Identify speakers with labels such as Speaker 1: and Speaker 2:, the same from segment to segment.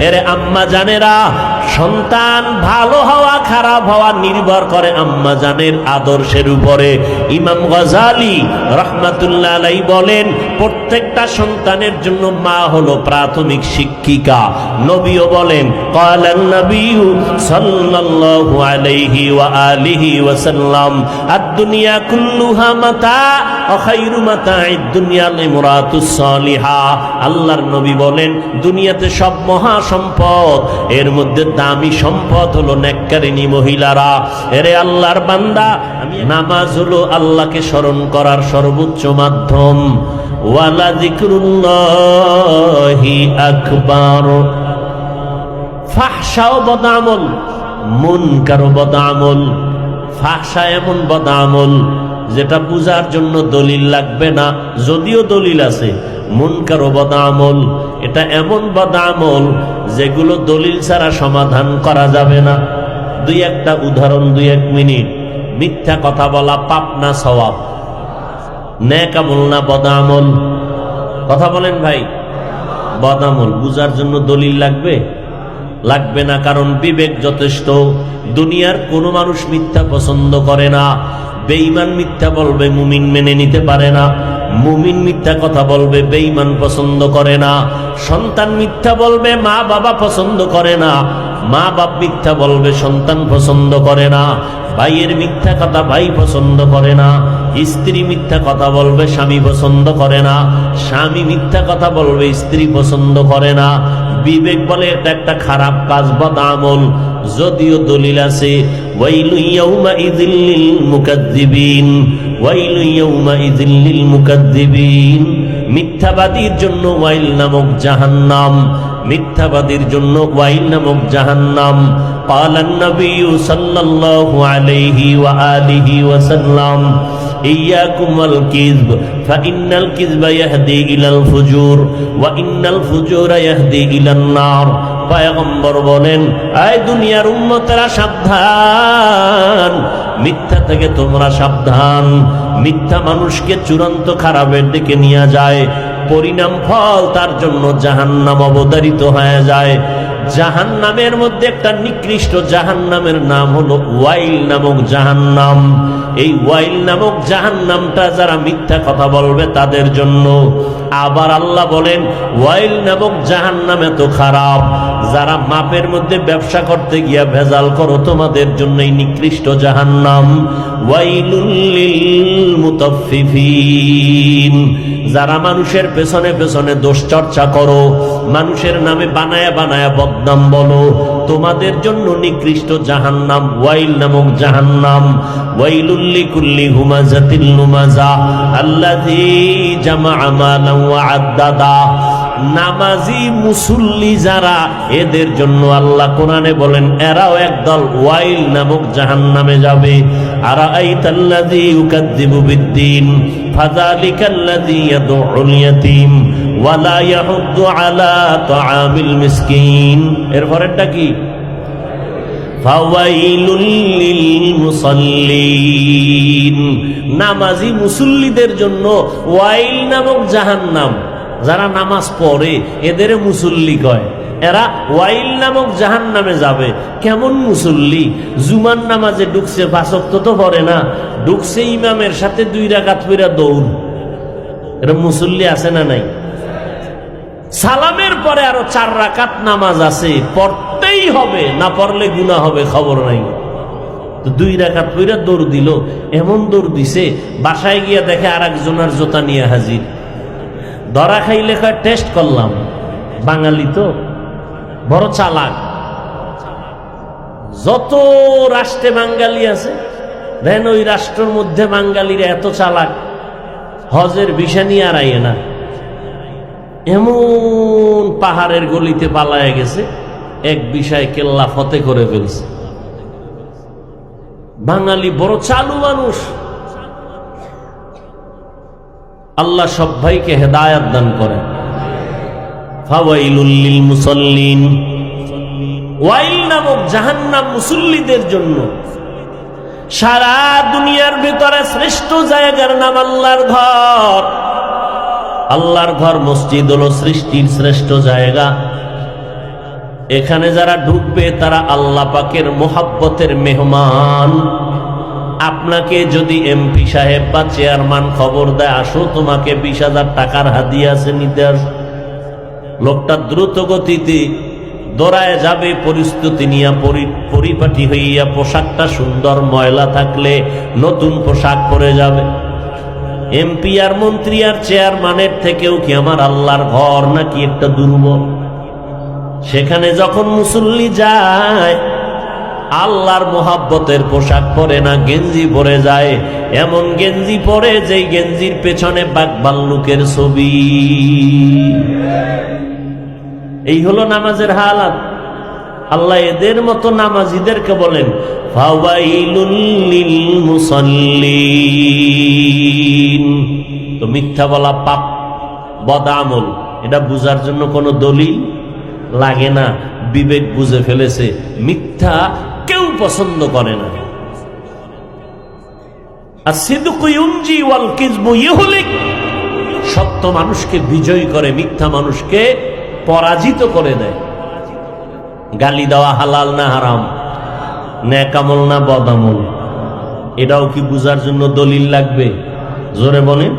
Speaker 1: এরে আম্মা জানেরা, সন্তান ভালো হওয়া খারাপ হওয়া নির্ভর করে আম্মা জানের আদর্শের উপরে। ইমাম গজালি রাহমাতুল্লাহ আলাইহি বলেন, প্রত্যেকটা সন্তানের জন্য মা হলো প্রাথমিক শিক্ষিকা। নবীও বলেন, ক্বালান নবিয়্যু সাল্লাল্লাহু আলাইহি ওয়া আলিহি ওয়াসাল্লাম, আদ-দুনিয়া কুল্লুহা মাতা ওয়া খায়রু মাতা'id দুনিয়া লিমরাতুস সালিহা। আল্লাহর নবী বলেন, দুনিয়াতে সব মহা সম্পদ, এর মধ্যে দামি সম্পদ হলো নেককারিনী মহিলারা। এরে আল্লাহর বান্দা, নামাজ হলো আল্লাহকে স্মরণ করার সর্বোচ্চ মাধ্যম। ওয়ালা যিকরুল্লাহি আকবার। ফাহশাও বদআমল, মুনকারও বদআমল। ফাহশা এমন বদআমল যেটা বুঝার জন্য দলিল লাগবে না, যদিও দলিল আছে। মুনকারও বদআমল, এটা এমন বদআমল যেগুলো দলিল ছাড়া সমাধান করা যাবে না। দুই একটা উদাহরণ, 2-1 মিনিট। মিথ্যা কথা বলা পাপ না সওয়াব? নেক আমল না বদআমল? কথা বলেন ভাই। বদআমল বুঝার জন্য দলিল লাগবে? লাগবে না, কারণ বিবেক যথেষ্ট। দুনিয়ার কোনো মানুষ মিথ্যা পছন্দ করে না। বেঈমান মিথ্যা বলবে, মুমিন মেনে নিতে পারে না। মুমিন মিথ্যা কথা বলবে, বেঈমান পছন্দ করে না। সন্তান মিথ্যা বলবে, মা বাবা পছন্দ করে না। মা বাপ মিথ্যা বলবে, সন্তান পছন্দ করে না। ভাইয়ের মিথ্যা কথা ভাই পছন্দ করে না। স্ত্রী মিথ্যা কথা বলবে, স্বামী পছন্দ করে না। স্বামী মিথ্যা কথা বলবে, স্ত্রী পছন্দ করে না। বিবেক বলে এটা একটা খারাপ কাজ, বদআমল, যদিও দলিল আছে। ওয়াইলু ইয়াউমাইযিল লিল মুকাজ্জিবিন, ওয়াইলু ইয়াউমাইযিল লিল মুকাজ্জিবিন। মিথ্যাবাদীর জন্য ওয়াইল নামক জাহান্নাম, মিথ্যাবাদীর জন্য ওয়াইল নামক জাহান্নাম। ক্বালান নবিয়্যু সাল্লাল্লাহু আলাইহি ওয়া আলিহি ওয়াসাল্লাম, ইয়াকুম ওয়াল কিযব ফাইন্নাল কিযবা ইয়াহদি ইলাল ফুজুর ওয়া ইন্নাল ফুজুরা ইয়াহদি ইলান নার। পয়গম্বর বলেন, আয় দুনিয়ার উম্মতেরা সাবধান, মিথ্যা থেকে তোমরা সাবধান। মিথ্যা মানুষকে চূড়ান্ত খারাপের দিকে নিয়ে যায়, পরিণাম ফল তার জন্য জাহান্নাম অবধারিত হয়ে যায়। জাহান্নামের মধ্যে একটা নিকৃষ্ট জাহান্নামের নাম হলো ওয়াইল নামক জাহান্নাম। এই ওয়াইল নামক জাহান্নামটা যারা মিথ্যা কথা বলবে তাদের জন্য। আবার আল্লাহ বলেন, ওয়াইল নামক জাহান্নাম এত খারাপ, যারা মাপের মধ্যে ব্যবসা করতে গিয়া ভেজাল করো, তোমাদের জন্য এই নিকৃষ্ট জাহান্নাম। ওয়াইলুল লিল মুতাফফিফিন, যারা মানুষের পেছনে পেছনে দোষ চর্চা করো, মানুষের নামে বানায়া বানায়া বদনাম বলো, তোমাদের জন্য নিকৃষ্ট জাহান্নাম, ওয়াইল নামক জাহান্নাম। ওয়াইলুল লিকুল্লি হুমাযাতিল লুমাযা আল্লাযী জামাআ মালান ওয়া আদ্দাদা। নামাজি মুসল্লি যারা, এদের জন্য আল্লাহ কোরআনে বলেন, এরাও একদল ওয়াইল নামক জাহান্নামে যাবে। আরাআইতাল্লাযী ইউকাযযিবু বিদ্দীন ফাযালিকাল্লাযী ইয়াদউল ইয়াতীম ওয়া লা ইয়াহুদ্দু আলা তাআমিল মিসকিন। এর পরেরটা কি? ফাওয়াইলুল লিল মুসাল্লিন। নামাজি মুসল্লিদের জন্য ওয়াইল নামক জাহান্নাম। যারা নামাজ পড়ে এদের মুসল্লি কয়, এরা ওয়াইল নামক জাহান্নামে যাবে। কেমন মুসল্লি? জুমার নামাজে ঢুকছে, 5 ওয়াক্ত তো পড়ে না, ঢুকছে ইমামের সাথে 2 রাকাত পড়া দৌড়। এরা মুসল্লি আছে না নাই? সালামের পরে আরো 4 রাকাত নামাজ আছে, পড়তেই হবে, না পড়লে গুনাহ হবে, খবর নাই। তো 2 রাকাত পড়া দৌড় দিল। এমন দৌড় দিছে, বাসায় গিয়া দেখে আরেকজনের জোতা নিয়ে হাজির। ধরা খাইলে কয়, টেস্ট করলাম। বাঙালি তো বড় চালাক। যত রাষ্ট্রে বাঙালি আছে, দেখেন ওই রাষ্ট্রের মধ্যে বাঙালিরা এত চালাক, হজের ভিসা নিয়ে আর আইয়ে না। এমন পাহাড়ের গলিতে পালায় গেছে, এক বিষয় কেল্লা ফতে করে ফেলছে। বাঙালি বড় চালু মানুষ। আল্লাহ সব ভাইকে হেদায়াত দান করেন। ফাওয়াইলুল লিল মুসাল্লিন, ওয়াইল নামক জাহান্নাম মুসল্লিদের জন্য। সারা দুনিয়ার ভিতরে শ্রেষ্ঠ জায়গার নাম আল্লাহর ঘর। আল্লাহর ঘর মসজিদ হলো সৃষ্টির শ্রেষ্ঠ জায়গা। এখানে যারা ঢুকবে তারা আল্লাহ পাকের মোহাব্বতের মেহমান। আপনাকে যদি এমপি সাহেব বা চেয়ারম্যান খবর দেয়, আসো তোমাকে 20,000 টাকার হাদিয়া আছে, নিতে আসো, লোকটা দ্রুত গতিতে দৌড়ায় যাবে, পরিস্থিতি নিয়ে পরিপাটি হইয়া, পোশাকটা সুন্দর, ময়লা থাকলে নতুন পোশাক পরে যাবে। এমপি আর মন্ত্রী আর চেয়ারম্যানের থেকেও কি আমার আল্লাহর ঘর নাকি একটা দুর্বল? সেখানে যখন মুসল্লি যায়, আল্লাহর মোহাব্বতের পোশাক পরে না, গেঞ্জি পরে যায়। এমন গেঞ্জি পরে যেই গেঞ্জির পেছনে বাঘ ভাল্লুকের ছবি। এই হলো নামাজের হালাত। আল্লাহ এদের মতো নামাজীদেরকে বলেন ফাওয়াইলুল লিল মুসাল্লিন। তো মিথ্যা বলা পাপ, বদআমল, এটা বুঝার জন্য কোনো দলিল লাগে না, বিবেক বুঝে ফেলেছে। মিথ্যা কেউ পছন্দ করে না। আসিদকু ইউনজি ওয়াল কিযবু ইহলিক। সত্য মানুষকে বিজয় করে, মিথ্যা মানুষকে পরাজিত করে দেয়। গালি দেওয়া হালাল না হারাম? নেক আমল না বদআমল? এটাও কি বুঝার জন্য দলিল লাগবে? জোরে বলেন,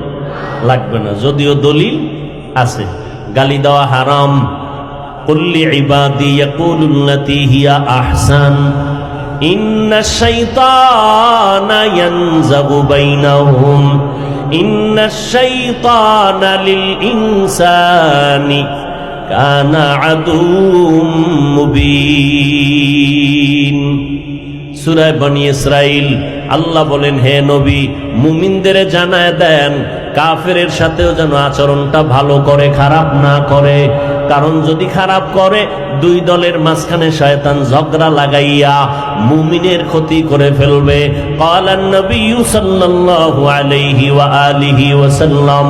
Speaker 1: লাগবে না, যদিও দলিল আছে। গালি দেওয়া হারাম। কুল্লি ইবাদি ইয়াকুলুল্লাতী হিয়া আহসান ইন্নাশ শাইতানা ইয়ানজাগু বাইনাহুম ইন্নাশ শাইতানা লিল ইনসানি কানা আদুম মুবিন। সূরা বনী ইসরাইল আল্লাহ বলেন, হে নবী, মুমিনদের জানায় দেন কাফেরের সাথেও যেন আচরণটা ভালো করে, খারাপ না করে। কারণ যদি খারাপ করে, দুই দলের মাঝখানে শয়তান ঝগড়া লাগাইয়া মুমিনের ক্ষতি করে ফেলবে। ক্বালান নবিয়্যু সাল্লাল্লাহু আলাইহি ওয়া আলিহি ওয়াসাল্লাম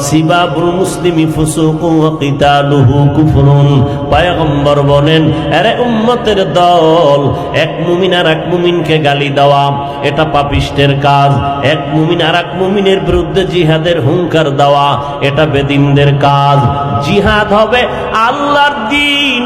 Speaker 1: সিবাবুল মুসলিমি ফুসুকুন ওয়া কিতালুহু কুফরুন। পয়গম্বর বলেন, আরে উম্মতের দল, এক মুমিন আর এক মুমিনকে গালি দেওয়া এটা পাপিষ্টের কাজ। এক মুমিন আর এক মুমিনের বিরুদ্ধে জিহাদের হুঙ্কার দেওয়া এটা বেদিনদের কাজ। জিহাদ হবে আল্লাহর দ্বীন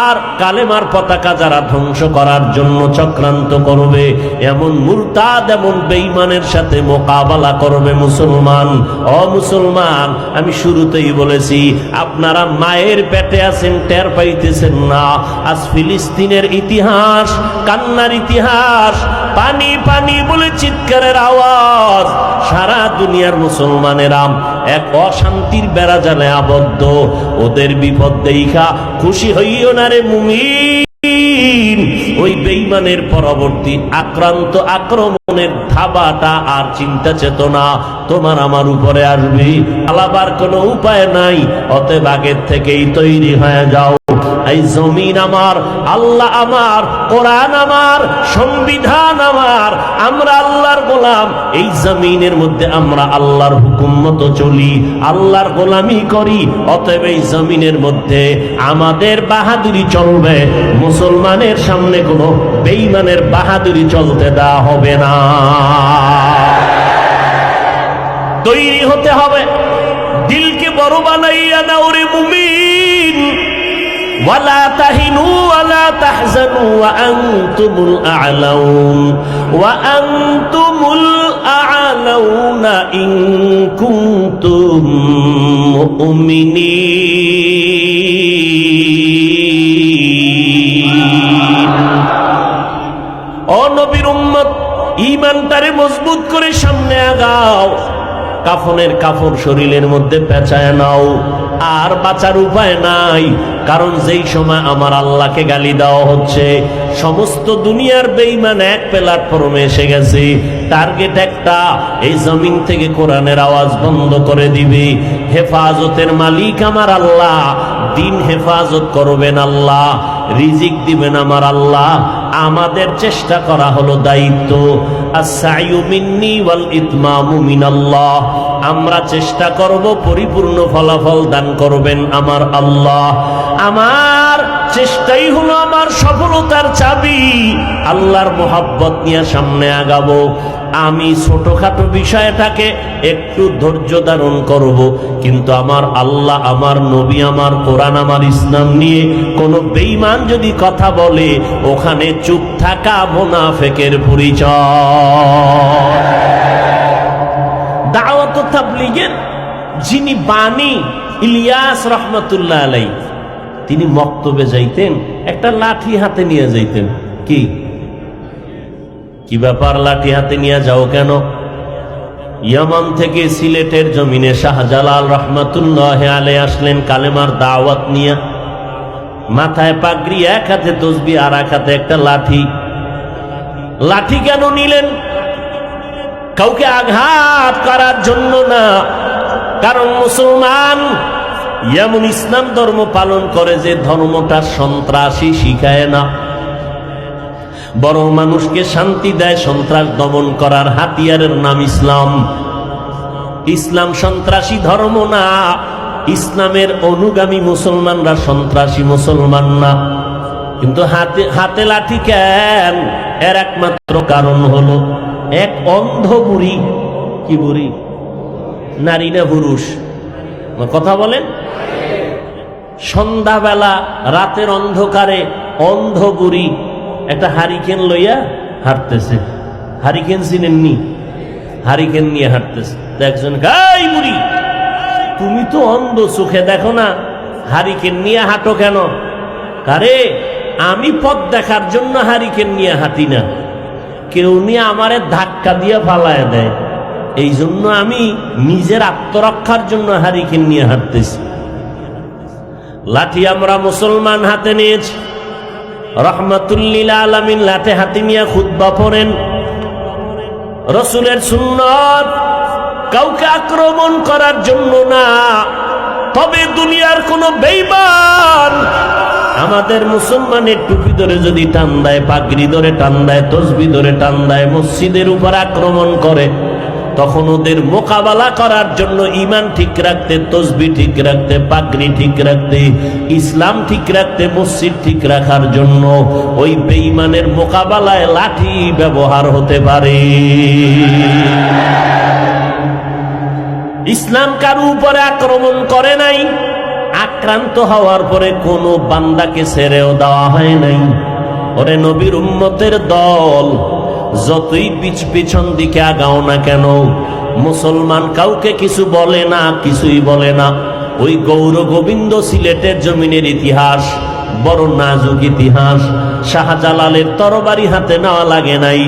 Speaker 1: আর কালেমার পতাকা যারা ধ্বংস করার জন্য চক্রান্ত করবে, এমন মুরতাদ, এমন বেঈমানের সাথে মোকাবেলা করবে মুসলমান। ও মুসলমান, আমি শুরুতেই বলেছি, আপনারা মায়ের পেটে আছেন, টের পাইতেছেন না। আজ ফিলিস্তিনের ইতিহাস, কান্নার ইতিহাস, পানি পানি বলে চিৎকারের আওয়াজ। সারা দুনিয়ার মুসলমানেরা এক অশান্তির বেড়াজালে আবদ্ধ। ওদের বিপদ দেখা খুশি হইও না রে মুমিন। ওই বেঈমানের পরবর্তী আক্রান্ত আক্রমণের ধাবাটা আর চিন্তা চেতনা তোমার আমার উপরে আসবে। আলাবার কোনো উপায় নাই। অতএব আগের থেকেই তৈরি হয়ে যাও। এই জমিন আমার, আল্লাহ আমার, কোরআন আমার, সংবিধান আমার, আমরা আল্লাহর গোলাম। এই জমিনের মধ্যে আমরা আল্লাহর হুকুম মতো চলি, আল্লাহর গোলামি করি। অতএব এই জমিনের মধ্যে আমাদের বাহাদুরি চলবে। মুসলমানের সামনে কোনো বেঈমানের বাহাদুরি চলতে দেওয়া হবে না। তৈরি হতে হবে। দিলকে বড় বানাইয়া নাও রে মুমিন। ওয়ালা তাহিনু ওয়ালা তাহজানু ওয়া আনতুমুল আ'লাউন ওয়া আনতুমুল আ'লাউনা ইন কুনতুম মুমিনিন। ও নবীর উম্মত, ঈমানটারে মজবুত করে সামনে আগাও। কাফনের কাপড় শরীরের মধ্যে পেঁচায় নাও। আর বাঁচার উপায় নাই। কারণ যেই সময় আমার আল্লাহকে গালি দেওয়া হচ্ছে, সমস্ত দুনিয়ার বেঈমান এক প্ল্যাটফর্মে এসে গেছে। টার্গেট একটা, এই জমিন থেকে কোরআনের আওয়াজ বন্ধ করে দিবে। হেফাজতের মালিক আমার আল্লাহ, দিন হেফাজত করবেন আল্লাহ, রিজিক দিবেন আমার আল্লাহ। আমাদের চেষ্টা করা হলো দায়িত্ব। আস-সা'য়ু মিন্নি ওয়াল ইতমামু মিনাল্লাহ। আমরা চেষ্টা করব, পরিপূর্ণ ফলাফল দান করবেন আমার আল্লাহ। আমার চেষ্টাই হলো আমার সফলতার চাবি। আল্লাহর মোহাব্বত নিয়ে সামনে আগাবো। আমি ছোটখাটো বিষয়টাকে একটু ধৈর্য ধারণ করব, কিন্তু আমার আল্লাহ, আমার নবী, আমার কোরআন, আমার ইসলাম নিয়ে কোনো বেঈমান যদি কথা বলে, ওখানে চুপ থাকা মুনাফিকের পরিচয়। দাওয়াত তাবলীগের যিনি বাণী ইলিয়াস রহমতুল্লাহ আলাইহি, তিনি মক্তবে যাইতেন, একটা লাঠি হাতে নিয়ে যাইতেন। কি ব্যাপার, লাঠি হাতে নিয়ে যাও কেন? ইয়ামান থেকে সিলেটের জমিনে শাহজালাল রহমতুল্লাহ আলাইহি আসলেন কালেমার দাওয়াত নিয়ে। মাথায় পাগড়ি, এক হাতে তসবিহ, আর এক হাতে একটা লাঠি। লাঠি কেন নিলেন? কাউকে আঘাত করার জন্য না, কারণ মুসলমান এমন ইসলাম ধর্ম পালন করে যে ধর্মটা সন্ত্রাসী শিখায় না, বরং মানুষকে শান্তি দেয়। সন্ত্রাস দমন করার হাতিয়ারের নাম ইসলাম। ইসলাম সন্ত্রাসী ধর্ম না, ইসলামের অনুগামী মুসলমানরা সন্ত্রাসী মুসলমান না। কিন্তু হাতে লাঠি কেন? এর একমাত্র কারণ হলো এক অন্ধ বুড়ি। কি বুড়ি? নারী না পুরুষ? কথা বলেন। সন্ধ্যাবেলা রাতের অন্ধকারে অন্ধ বুড়ি একটা হারিকেন লইয়া হাঁটতেছে। হারিকেন চিনেননি? হারিকেন নিয়ে হাঁটতেছে। একজন, গাই বুড়ি, তুমি তো অন্ধ, চোখে দেখো না, হারিকেন নিয়ে হাঁটো কেন? কারে, আমি পথ দেখার জন্য হারিকেন নিয়ে হাঁটি না, কেউ নিয়ে আমারে ধাক্কা দিয়ে ফালায় দেয়, এই জন্য আমি নিজের আত্মরক্ষার জন্য হারিকেন নিয়ে হাঁটতেছি। লাঠি আমরা মুসলমান হাতে নিয়েছি। রহমাতুল্লিল আলামিন লাঠি হাতে নিয়ে খুতবা পড়েন। রসুলের সুন্নত কাউকে আক্রমণ করার জন্য না, তবে দুনিয়ার কোন বেঈমান আমাদের মুসলমানের টুপি ধরে যদি টান দেয়, পাগড়ি ধরে টান দেয়, তসবিহ ধরে টান দেয়, মসজিদের উপর আক্রমণ করে, তখন ওদের মোকাবেলা করার জন্য ঈমান ঠিক রাখতে, তসবিহ ঠিক রাখতে, পাগড়ি ঠিক রাখতে, ইসলাম ঠিক রাখতে, মসজিদ ঠিক রাখার জন্য ওই বেঈমানের মোকাবেলায় লাঠি ব্যবহার হতে পারে। ইসলাম কারো উপরে আক্রমণ করে নাই, আক্রান্ত হওয়ার পরে কোনো বান্দাকে ছেড়েও দেওয়া হয় নাই। ওরে নবীর উম্মতের দল, যতই পিছন দিকে আগাও না কেন, মুসলমান কাউকে কিছু বলে না, কিছুই বলে না। ওই গৌর গোবিন্দ সিলেটের জমিনের ইতিহাস বড় নাজুক ইতিহাস। শাহজালালের তরবারি হাতে নেওয়া লাগে নাই,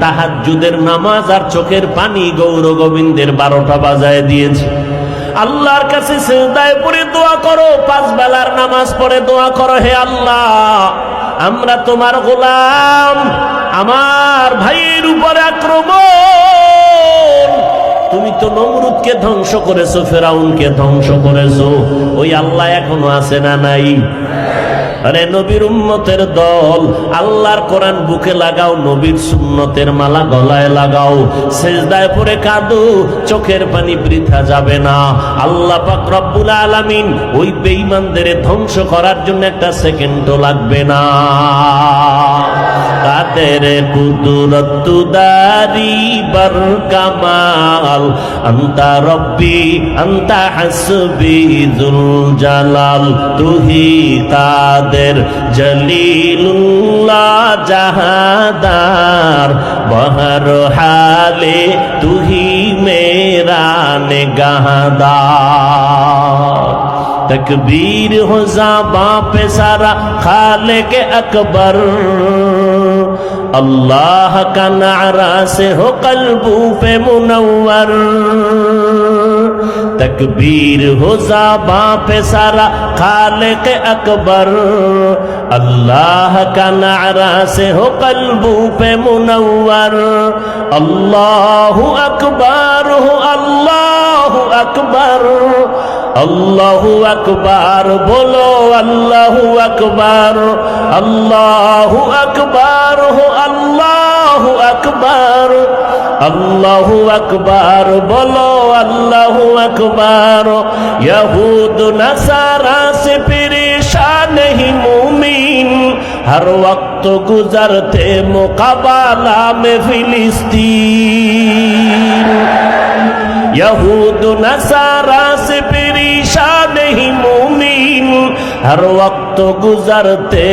Speaker 1: তাহাজ্জুদের নামাজ আর চোখের পানি গৌর গোবিন্দের 12টা বাজায় দিয়েছে। আল্লাহর কাছে সিজদায় পড়ে দোয়া করো, 5 বেলার নামাজ পড়ে দোয়া করো, হে আল্লাহ, আমরা তোমার গোলাম, আমার ভাইয়ের উপর আক্রমণ, তুমি তো নমরুদকে ধ্বংস করেছো, ফেরাউনকে ধ্বংস করেছো, ওই আল্লাহ এখনো আছে না নাই? আরে নবীর উম্মতের দল, আল্লাহর কোরআন বুকে লাগাও, নবীর সুন্নতের মালা গলায় লাগাও, সিজদায় পড়ে কাঁদো, চোখের পানি বৃথা যাবে না। আল্লাহ পাক রব্বুল আলামিন ওই বেঈমানদের ধ্বংস করার জন্য একটা সেকেন্ডও লাগবে না। কাদের কুদরত দারি বর কামাল, আনতা রব্বি আনতা হাসবি যুল জালাল, তুহি কাদের জলিলুল্লাহ জাহাদার, বহর হালে তুহি মেরা নিগাহদার। तकबीर हो ज़बां पे सारा खालिक अकबर, अल्लाह का नारा से हो कल्बों पे मुनव्वर। तकबीर हो ज़बां पे सारा खालिक अकबर, अल्लाह का नारा से हो कल्बों पे मुनव्वर। अल्लाहु अकबर हो, अल्लाहु अकबर, अल्लाहु अकबर बोलो, अल्लाहु अकबर, अल्लाहु अकबर हो, अल्लाहु अकबर, अल्लाहु अकबर बोलो, अल्लाहु अकबर। यहूद नसारा से परेशान नहीं मुमीन, हर वक्त गुजरते मुकाबला में फिलिस्तीन यहूद नसारा से परेशान नहीं मोमिन हर वक्त गुजरते